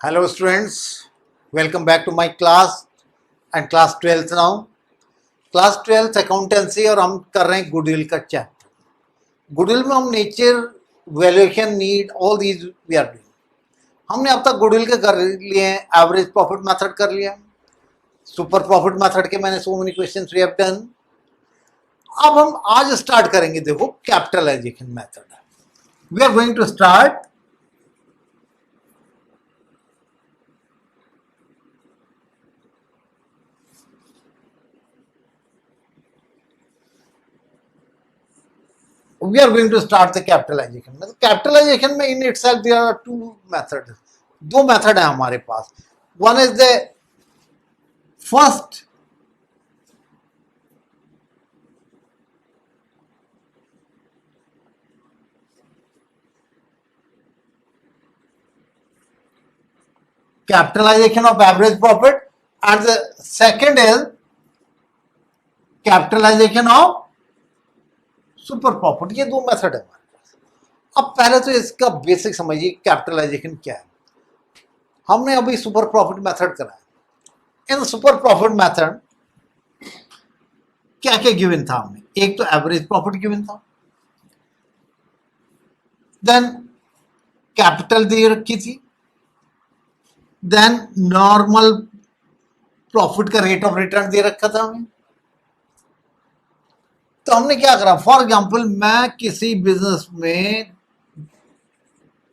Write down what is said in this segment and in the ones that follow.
Hello students, welcome back to my class and class 12th now. Class 12th accountancy और हम कर रहे हैं गुडविल का चैप्टर. गुडविल में हम nature, valuation, need, all these we are doing. हमने अब तक गुडविल के कर लिए हैं. एवरेज प्रॉफिट मेथड कर लिया, सुपर प्रॉफिट मेथड के मैंने so many questions we have done. अब हम आज स्टार्ट करेंगे, देखो, capitalisation method. We are going to start we are going to start the capitalization. Capitalization में in itself there are two methods. दो method है हमारे पास. One is the first capitalization of average profit and the second is capitalization of super profit. ये दो method है हमारे पास. अब पहले तो इसका बेसिक समझिए कैपिटलाइजेशन क्या है. हमने अभी सुपर प्रॉफिट मेथड करा है. इन सुपर प्रॉफिट मेथड क्या क्या गिवन था हमने. एक तो एवरेज प्रॉफिट गिवन था, देन कैपिटल दे रखी थी, देन नॉर्मल प्रॉफिट का रेट ऑफ रिटर्न दे रखा था हमें. तो हमने क्या करा, फॉर एग्जाम्पल मैं किसी बिजनेस में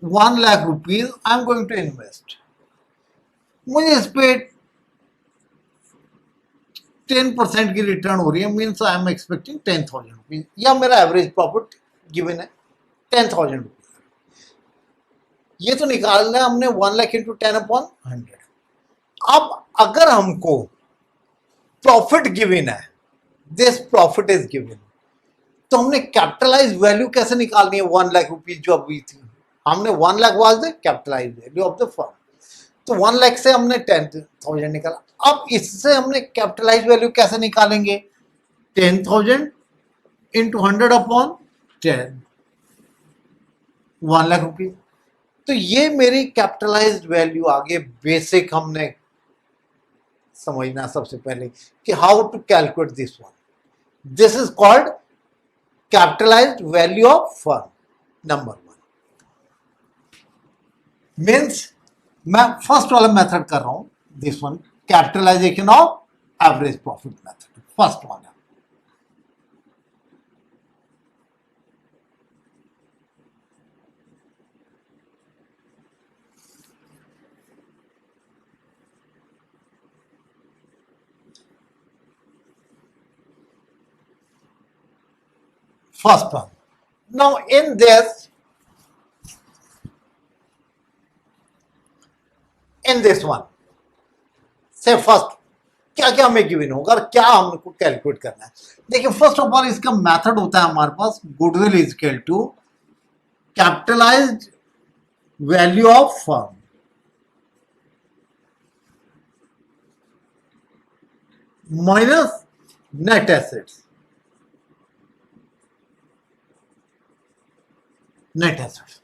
1 lakh rupees I am going to invest. मुझे इस पे 10% की रिटर्न हो रही है, means I am expecting 10,000 rupees, या मेरा एवरेज प्रॉफिट गिवन है 10,000 रुपीज. ये तो निकालना है हमने 1 लाख इंटू 10/100. अब अगर हमको प्रॉफिट गिवन है, दिस प्रॉफिट इज गिवन, तो हमने कैपिटलाइज वैल्यू कैसे निकालनी है. 1 लाख रुपीज जो अभी थी, हमने 1 lakh was the capitalise value of the firm. तो 1 लाख से हमने 10,000 निकाला. अब इससे हमने कैपिटलाइज वैल्यू कैसे निकालेंगे. 10,000 इंटू 100/10, 1 लाख रुपीज. तो ये मेरी कैपिटलाइज वैल्यू. आगे बेसिक हमने समझना सबसे पहले कि how to calculate this one. This is called capitalised value of firm. Number 1 means मैं फर्स्ट वाला मेथड कर रहा हूं, this one, capitalisation of average profit method, first वाला. First one. Now in this one, say first क्या क्या हमें given होगा और क्या हमको कैलकुलेट करना है. देखिए, फर्स्ट ऑफ ऑल इसका मेथड होता है हमारे पास goodwill is equal to capitalised value of firm minus net assets. Net assets.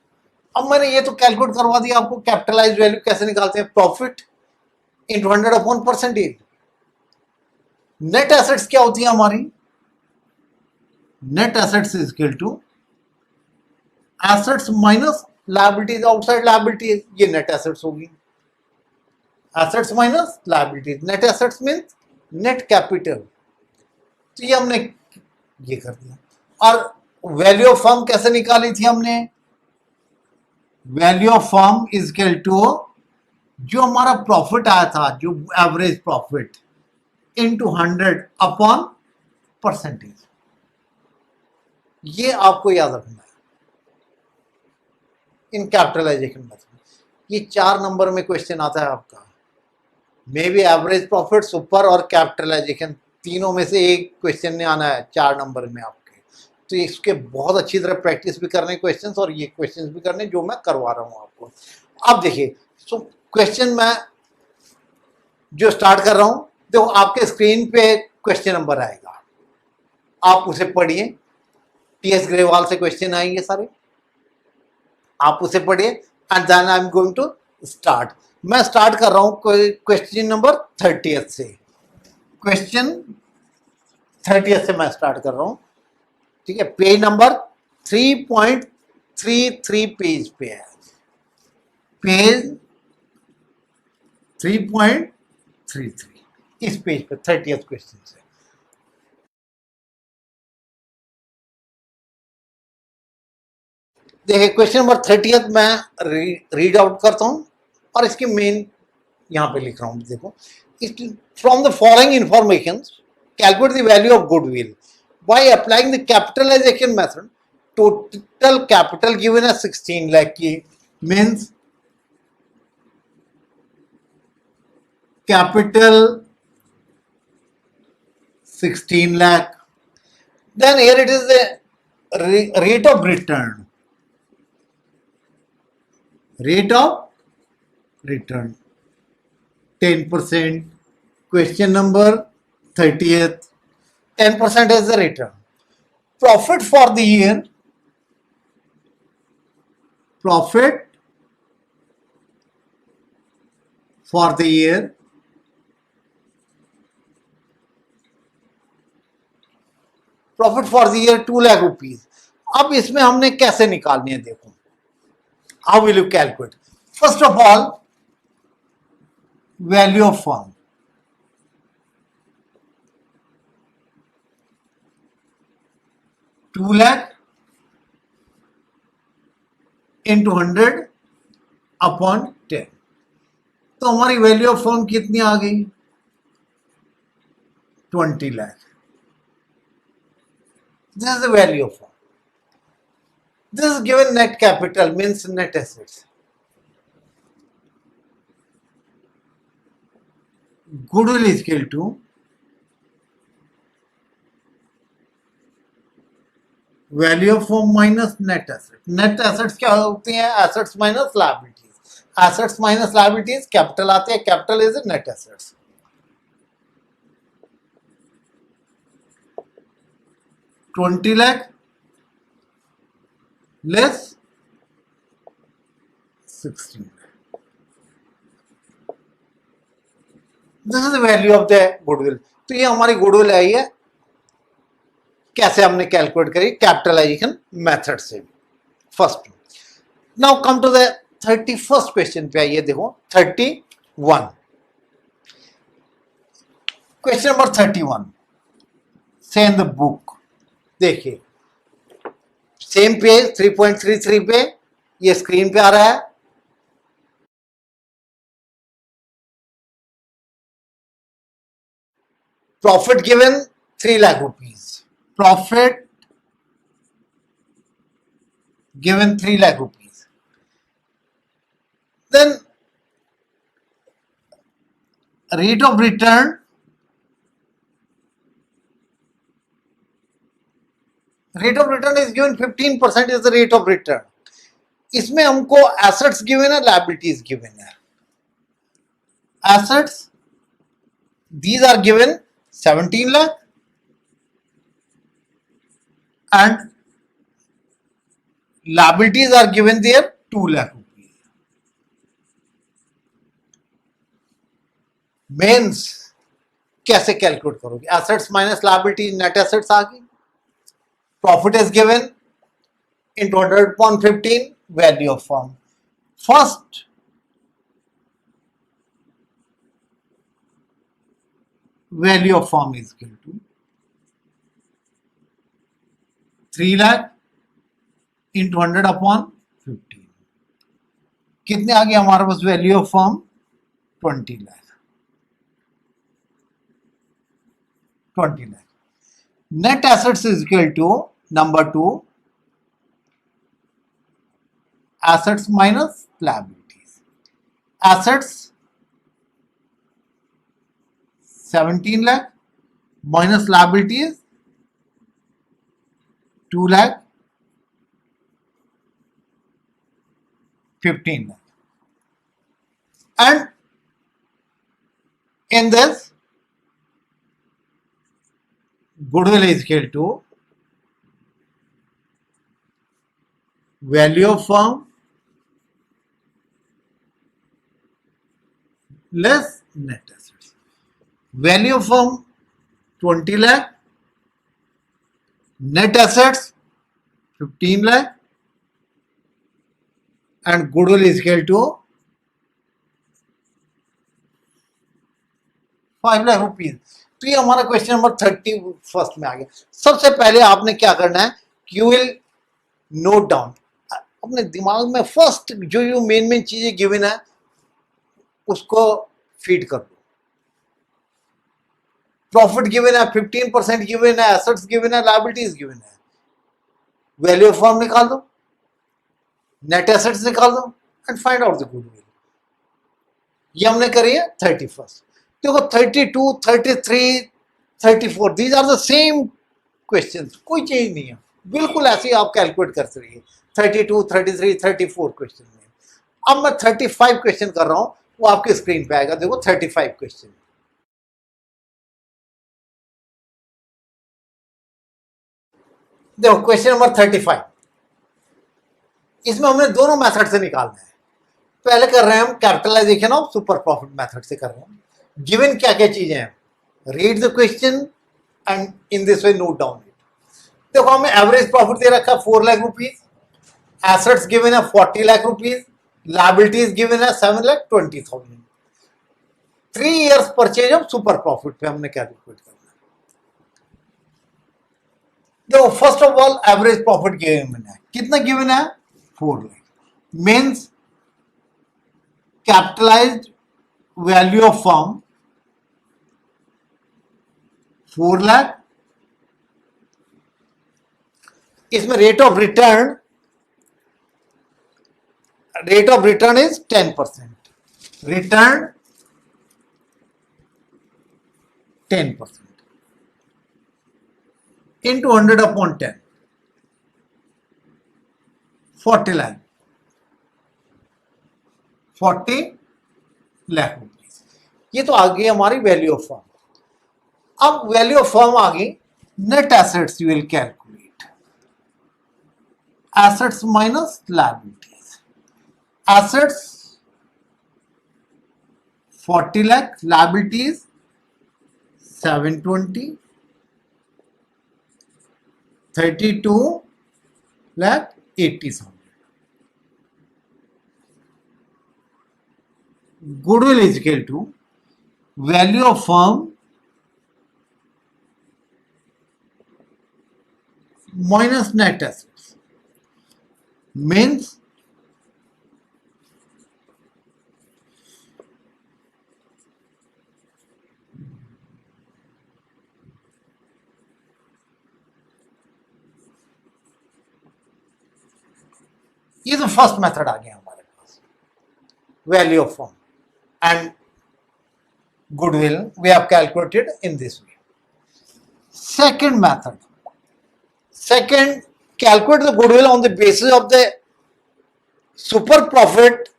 अब मैंने ये तो कैलकुलेट करवा दिया आपको कैपिटलाइज वैल्यू कैसे निकालते हैं. Profit into 100/1%. नेट एसेट्स क्या होती है हमारी. Net assets is equal to assets minus liabilities. Outside liabilities, ये नेट एसेट्स होगी. Assets minus liabilities. Net assets means net capital. तो ये हमने ये कर दिया. और वैल्यू ऑफ फर्म कैसे निकाली थी हमने. Value of firm is equal to जो हमारा प्रॉफिट आया था, जो एवरेज प्रॉफिट, इनटू 100/%. ये आपको याद रखना है इन कैपिटलाइजेशन मेथड. ये 4 नंबर में क्वेश्चन आता है आपका. May be average profit, super और कैपिटलाइजेशन, तीनों में से एक क्वेश्चन ने आना है 4 नंबर में आपके. तो इसके बहुत अच्छी तरह प्रैक्टिस भी करने क्वेश्चंस, और ये क्वेश्चंस भी करने जो मैं करवा रहा हूं आपको. अब देखिए, सो क्वेश्चन मैं जो स्टार्ट कर रहा हूं, देखो आपके स्क्रीन पे क्वेश्चन नंबर आएगा, आप उसे पढ़िए. टीएस ग्रेवाल से क्वेश्चन आएंगे सारे, आप उसे पढ़िए and then I am going to start. मैं स्टार्ट कर रहा हूं क्वेश्चन नंबर 30 से। क्वेश्चन 30 से मैं स्टार्ट कर रहा हूं, ठीक है। पेज नंबर 3.33 पेज पे है, पेज 3.33 इस पेज पे 30th क्वेश्चन से। देखिए क्वेश्चन नंबर 30th मैं रीड आउट करता हूं और इसकी मेन यहां पे लिख रहा हूं। देखो, from the following information calculate the value of goodwill by applying the capitalisation method. Total capital given है 16 लाख की, means capital 16 lakh. Then here it is the rate of return. Rate of return 10%. Question number 30th. 10% is the return. Profit for the year. Profit for the year. Profit for the year 2 lakh rupees. अब इसमें हमने कैसे निकालनी है, देखो how will you calculate. First of all value of firm, two lakh into 100 upon 10, तो हमारी value of firm कितनी आ गई, 20 lakh. This is the value of firm. This is given net capital, means net assets. Goodwill is equal to value of firm minus net assets. Net assets क्या होती हैं, assets minus liabilities. Assets minus liabilities capital आते हैं, capital is net assets. $20 lakh less 16 lakh. This is the value of the goodwill. तो ये हमारी goodwill आई है, कैसे हमने कैलकुलेट करी, कैपिटलाइजेशन मेथड से। First, now come to the 31st question पे आइए। देखो 31, क्वेश्चन नंबर 31 से इन द बुक। देखिए सेम पेज 3.33 पे, ये स्क्रीन पे आ रहा है। Profit given 3 lakh rupees, profit given 3 lakh rupees. Then rate of return, rate of return is given 15% is the rate of return. इसमें हमको एसेट्स गिवन है, लायबिलिटीज गिवन है। Assets these are given 17 lakh and liabilities are given there 2 lakh rupees. Means कैसे calculate करोगे, assets minus liability, net assets आ गई। Profit is given in 200/15, value of firm. First value of firm is equal to 3 lakh into 100/15। कितने आ गए हमारे पास value of firm, 20 lakh. 20 lakh. Net assets is equal to number 2 assets minus liabilities. Assets 17 lakh minus liabilities 2 lakh 15 lakh. And in this, goodwill is equal to value of firm less net assets. Value of firm 20 lakh, net assets 15 lakh, and goodwill is equal to 5 lakh rupees. तो ये हमारा question number 31 में आ गया। सबसे पहले आपने क्या करना है, यू विल नोट डाउन, अपने दिमाग में फर्स्ट जो मेन चीजें गिवन है उसको फीड कर दो। प्रॉफिट गिवन है, 15% गिवन है, एसेट्स गिवन है, लायबिलिटीज गिवन है, वैल्यू ऑफ फर्म निकाल दो, नेट एसेट्स निकाल दो and find out the goodwill. ये हमने करी है 31। देखो 32, 33, 34 these are the same questions, कोई चेंज नहीं है, बिल्कुल ऐसे ही आप कैलकुलेट करते रहिए 32, 33, 34 क्वेश्चन में। अब मैं 35 क्वेश्चन कर रहा हूं, वो आपकी स्क्रीन पे आएगा। देखो 35 क्वेश्चन, देखो क्वेश्चन नंबर 35। इसमें हमने दोनों मेथड से निकालना है। पहले कर रहे हैं हम capitalisation of super profit method से कर रहे हैं। गिवन क्या क्या चीजें हैं, read the question and in this way note down it. देखो हमें एवरेज प्रॉफिट दे रखा है 4 लाख रुपीज, एसेट्स गिवन है 40 लाख रुपीज, लायबिलिटीज गिवन है 7,20,000। 3 years purchase of super profit पे हमने कैलकुलेट करना है। देखो first of all average profit given है, कितना गिवन है 4 lakh, means capitalised value of firm 4 lakh. इसमें rate of return is 10%, return 10% into 100 upon 10, 40 lakh, 40 lakh rupees. ये तो आ गई हमारी वैल्यू ऑफ फर्म। अब वैल्यू ऑफ फर्म आ गई, net assets you will calculate, assets minus liabilities. Assets 40 lakh, liabilities 720, 32 lakh 80,000। Goodwill is equal to value of firm minus net assets, means ये तो फर्स्ट मेथड आ गया हमारे पास, value of firm and goodwill we have calculated in this way. Second method, second, calculate the goodwill on the basis of the super profit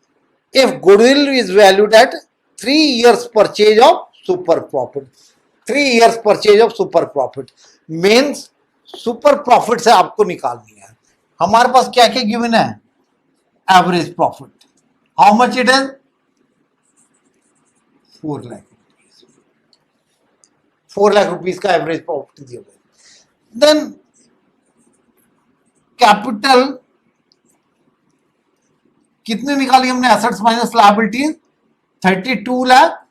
if goodwill is valued at 3 years purchase of super profit। 3 years purchase of super profit means super profit से आपको निकालनी है। हमारे पास क्या क्या given है, average profit, how much it is 4 lakh rupees, 4 lakh rupees का average profit दिया गया। देन कैपिटल कितने निकाली हमने, एसेट्स माइनस लायबिलिटीज 32 लाख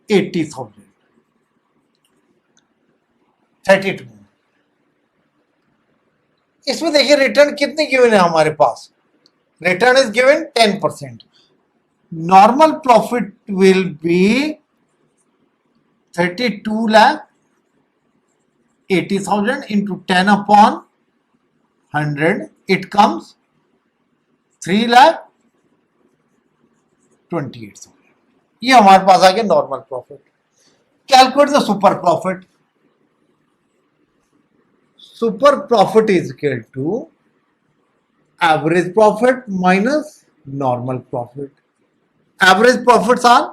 80,000, 32। इसमें देखिए रिटर्न कितने गिवन है हमारे पास, return is given 10%। Normal profit will be 32 lakh 80,000 into 10 upon 100, it comes 3 lakh 28,000। ये हमारे पास आ गया normal profit. Calculate the super profit. Super profit is equal to average profit minus normal profit. Average profits are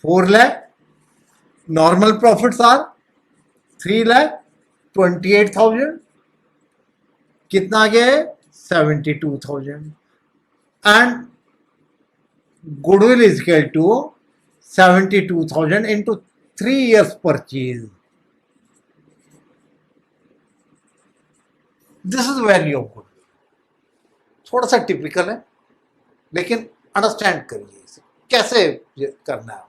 4 lakh, normal profits are 3 lakh 28,000, कितना आ गया है 72,000, and goodwill is equal to 72,000 into 3 years purchase. This is value of goodwill. थोड़ा सा typical है, लेकिन understand करिए इसे कैसे करना है।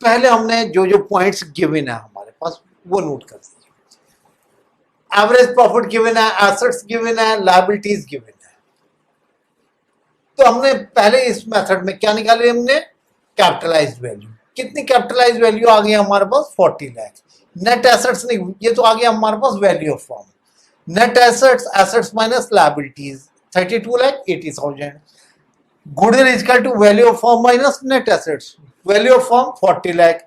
पहले हमने जो जो पॉइंट्स गिवन है हमारे पास वो नोट कर दीजिए। एवरेज प्रॉफिट गिवन है, एसेट्स गिवन है, लायबिलिटीज गिवन है। तो हमने पहले इस मेथड में क्या निकाले, हमने कैपिटलाइज्ड वैल्यू। कितनी कैपिटलाइज्ड वैल्यू आ गई हमारे पास? 40 लाख। नेट एसेट्स नहीं, ये तो आ गया हमारे पास value of firm. Net assets, assets minus liabilities 32 lakh 80,000। Goodwill is equal to value of firm minus net assets. Value of firm 40 lakh,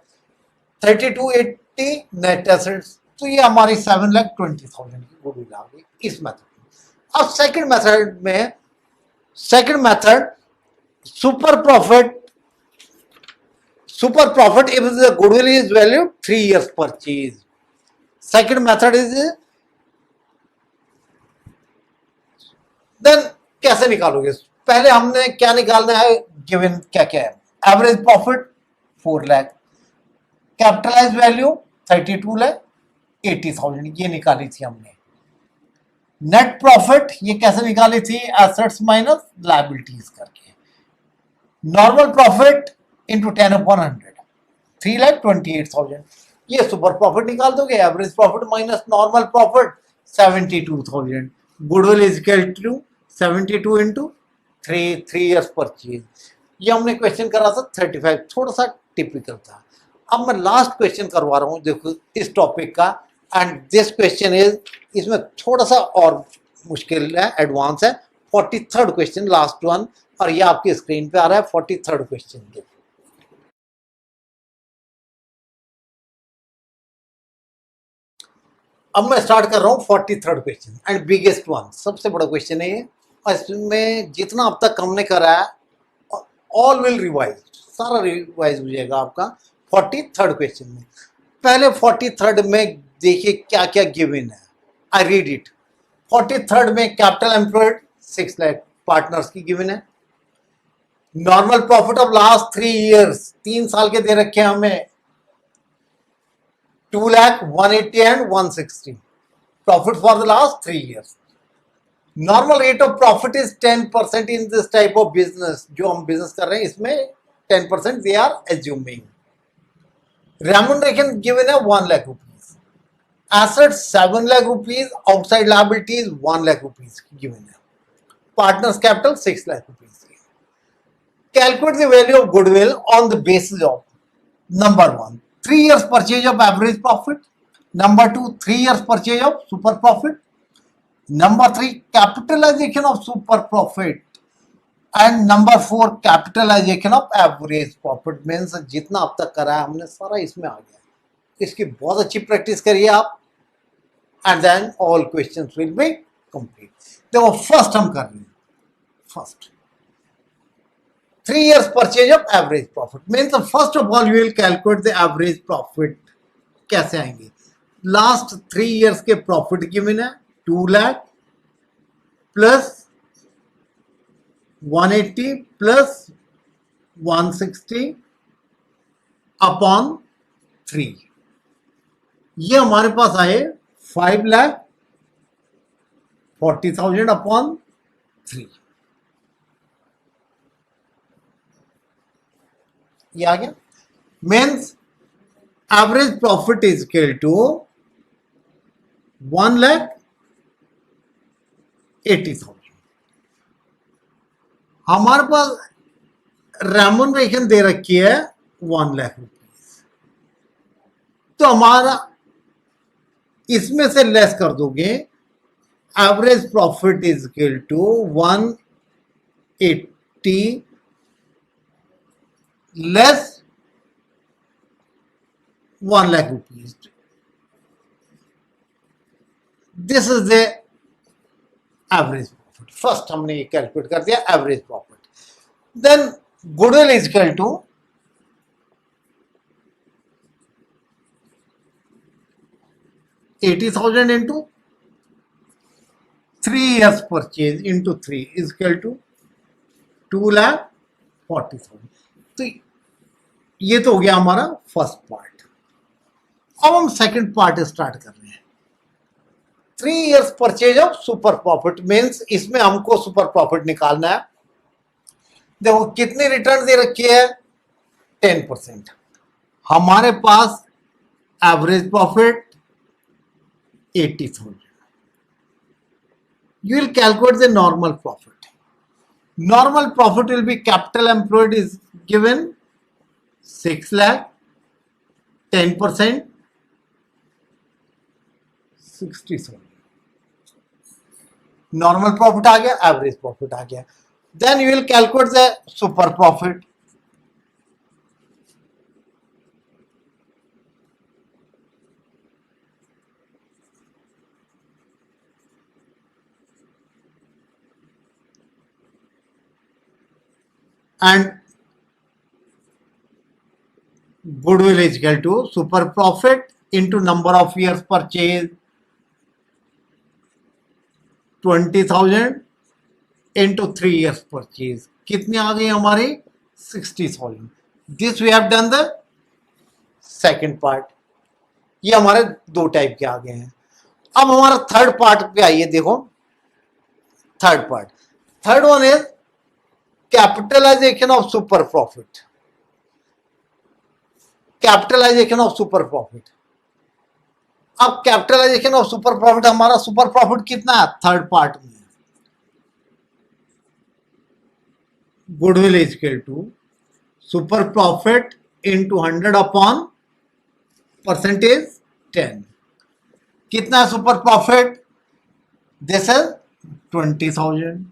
3280 net assets, तो ये हमारी 7,20,000 की गुडविल आ गई इस मेथड में। अब सेकंड मेथड में, second method super profit if the goodwill is valued 3 years purchase. Second method is, then कैसे निकालोगे? पहले हमने क्या निकालना है, गिवन क्या क्या है? Average profit 4 lakh, capitalise value 32 lakh 80,000, ये निकाली थी हमने। नेट प्रॉफिट ये कैसे निकाली थी? एसेट्स माइनस लायबिलिटीज करके। नॉर्मल प्रॉफिट इंटू 10/100 3,28,000, ये सुपर प्रॉफिट निकाल दोगे। Average profit minus normal profit 72,000। Goodwill is equal to 72 into 3 years purchase. ये हमने क्वेश्चन करा था 35, थोड़ा सा टिपिकल था। अब मैं लास्ट क्वेश्चन करवा रहा हूँ देखो इस टॉपिक का, एंड दिस क्वेश्चन इज, इसमें थोड़ा सा और मुश्किल है, एडवांस है। 43rd क्वेश्चन, लास्ट वन, और ये आपकी स्क्रीन पे आ रहा है 43rd क्वेश्चन। अब मैं स्टार्ट कर रहा हूँ 43rd question and biggest one, सबसे बड़ा क्वेश्चन है ये। और इसमें जितना अब तक हमने करा है ऑल विल रिवाइज, सारा रिवाइज हो जाएगा आपका 43rd क्वेश्चन में। पहले 43rd में देखिए क्या क्या गिवन है, आई रीड इट। 43rd में कैपिटल एम्प्लॉयड 6 लाख पार्टनर्स की गिवन है। Normal profit of last 3 years, 3 साल के दे रखे हैं हमें, 2 lakh 180 and 160 profit for the last 3 years. Normal rate of profit is 10% in this type of business, जो हम बिजनेस कर रहे हैं इसमें 10% they are assuming. Remuneration given है 1 lakh rupees, assets 7 lakh rupees, outside liabilities 1 lakh rupees given है, partners capital 6 lakh rupees. Calculate the value of goodwill on the basis of number 1, 3 years purchase of average profit, number 2, 3 years purchase of super profit, number 3, capitalization of super profit, and number 4, capitalization of average profit। Means जितना अब तक करा है हमने सारा इसमें आ गया। इसकी बहुत अच्छी प्रैक्टिस करिए आप, and then all questions will be complete. देखो फर्स्ट हम कर रहे हैं, first 3 years purchase of average profit means first of all you will calculate the average profit। कैसे आएंगे? लास्ट 3 years के प्रॉफिट गिवन है 2 लाख प्लस 180 प्लस 160 अपॉन 3, ये हमारे पास आए 5,40,000 अपॉन 3। ये आ गया। Means average profit is equal to 1,80,000। हमारे पास रेम्यूनरेशन दे रखी है 1 लाख रुपीज, तो हमारा इसमें से लेस कर दोगे, average profit is equal to 180 less 1 lakh rupees. This is the average profit। First हमने ये कैलकुलेट कर दिया average profit. Then goodwill is equal to 80,000 into 3 years purchase into 3 is equal to 2 lakh 40,000। तो ये तो हो गया हमारा फर्स्ट पार्ट। अब हम सेकंड पार्ट स्टार्ट कर रहे हैं। 3 years purchase of super profit means इसमें हमको सुपर प्रॉफिट निकालना है। देखो कितनी रिटर्न दे रखी है, 10%। हमारे पास average profit 80,000। You will calculate the normal profit. Normal profit will be capital employed is given 6 lakh, 10%, 60,000. Normal profit आ गया, average profit आ गया. Then you will calculate the super profit. And goodwill is equal to super profit into number of years purchase, 20,000 into 3 years purchase. कितनी आ गई हमारी 60,000. This we have done the second part. ये हमारे दो type के आ गए हैं। अब हमारा थर्ड पार्ट पे आइए, देखो third part. Third one is capitalisation of super profit. Capitalisation of super profit. अब कैपिटलाइजेशन ऑफ सुपर प्रॉफिट, हमारा सुपर प्रॉफिट कितना है थर्ड पार्ट में, goodwill is equal to super profit into 100 upon percentage 10। कितना है super profit, this is 20,000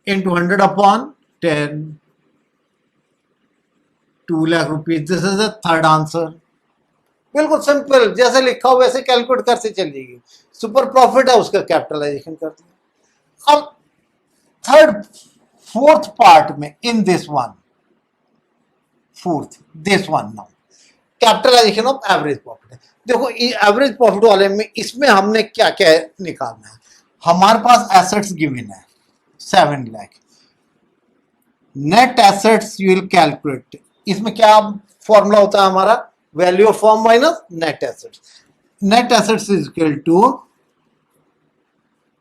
into 100 upon 10, 2 lakh rupees. This is the third answer. बिल्कुल simple, जैसे लिखा हो वैसे कैलकुलेट करते चलिएगी। सुपर प्रॉफिट है, उसका कैपिटलाइजेशन कर दिया। अब थर्ड फोर्थ पार्ट में in this one, fourth this one now capitalisation of average profit है। देखो एवरेज प्रॉफिट वाले में इसमें हमने क्या क्या निकालना है। हमारे पास एसेट्स गिवन है 7 लाख। Net assets you will calculate, इसमें क्या फॉर्मूला होता है हमारा, value of firm minus net assets. Net assets is equal to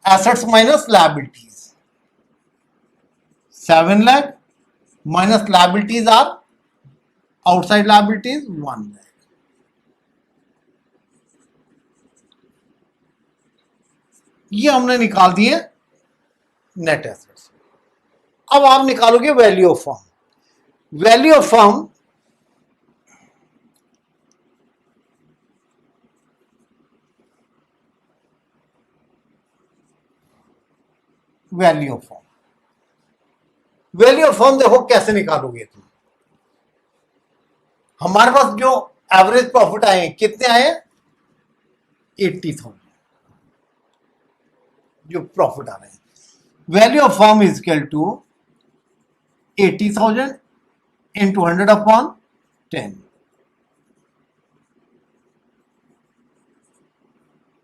assets minus liabilities. 7 lakh minus liabilities are outside liabilities 1 lakh. ये हमने निकाल दिए नेट एसेट्स। अब आप निकालोगे value of firm. Value of firm value of firm value of firm देखो कैसे निकालोगे तुम। हमारे पास जो एवरेज प्रॉफिट आए कितने आए, 80,000 जो प्रॉफिट आ रहे हैं। Value of firm is equal to 80,000 into 100 upon 10।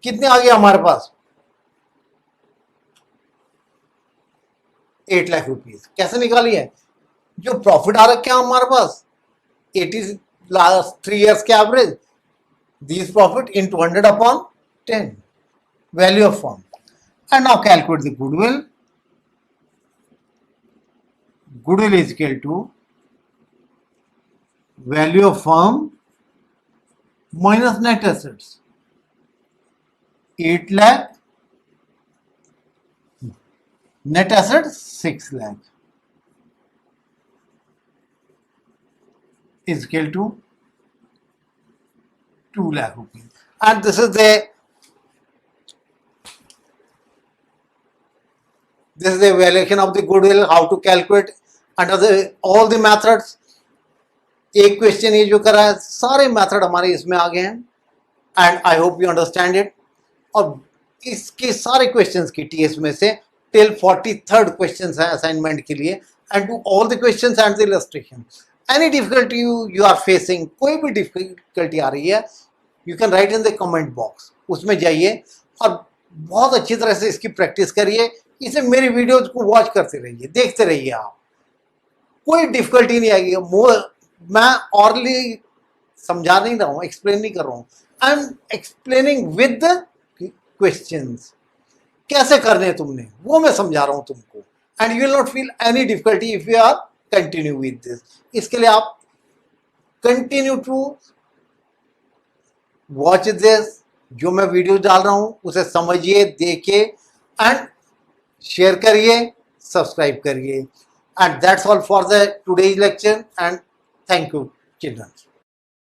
कितने आ गए हमारे पास, 8 लाख रुपीज। कैसे निकाली है, जो प्रॉफिट आ रखे हैं हमारे पास 80 लास्ट 3 years के average, this profit into 100 upon 10 value of firm. And now calculate the goodwill. Goodwill is equal to value of firm minus net assets, 8 lakh, net assets 6 lakh is equal to 2 lakh rupees. And this is the valuation of the goodwill, how to calculate under the all the methods। एक question ये जो करा है, सारे method हमारे इसमें आ गए हैं। And I hope you understand it. और इसके सारे क्वेश्चंस की टीएस में से टिल 43rd क्वेश्चंस है असाइनमेंट के लिए। And do all the questions and the illustration. Any difficulty you are facing, कोई भी डिफिकल्टी आ रही है, you can write in the comment box, उसमें जाइए और बहुत अच्छी तरह से इसकी प्रैक्टिस करिए। इसे मेरी वीडियोज को वॉच करते रहिए, देखते रहिए आप, कोई डिफिकल्टी नहीं आएगी। मैं ऑरली समझा नहीं रहा हूँ, एक्सप्लेन नहीं कर रहा हूँ, I am explaining with the questions. कैसे करने हैं तुमने वो मैं समझा रहा हूँ तुमको, and you will not feel any difficulty if you are continue with this. इसके लिए आप कंटिन्यू टू वॉच दिस, जो मैं वीडियो डाल रहा हूँ उसे समझिए, देखिए एंड शेयर करिए, सब्सक्राइब करिए। And that's all for the today's lecture, and thank you children.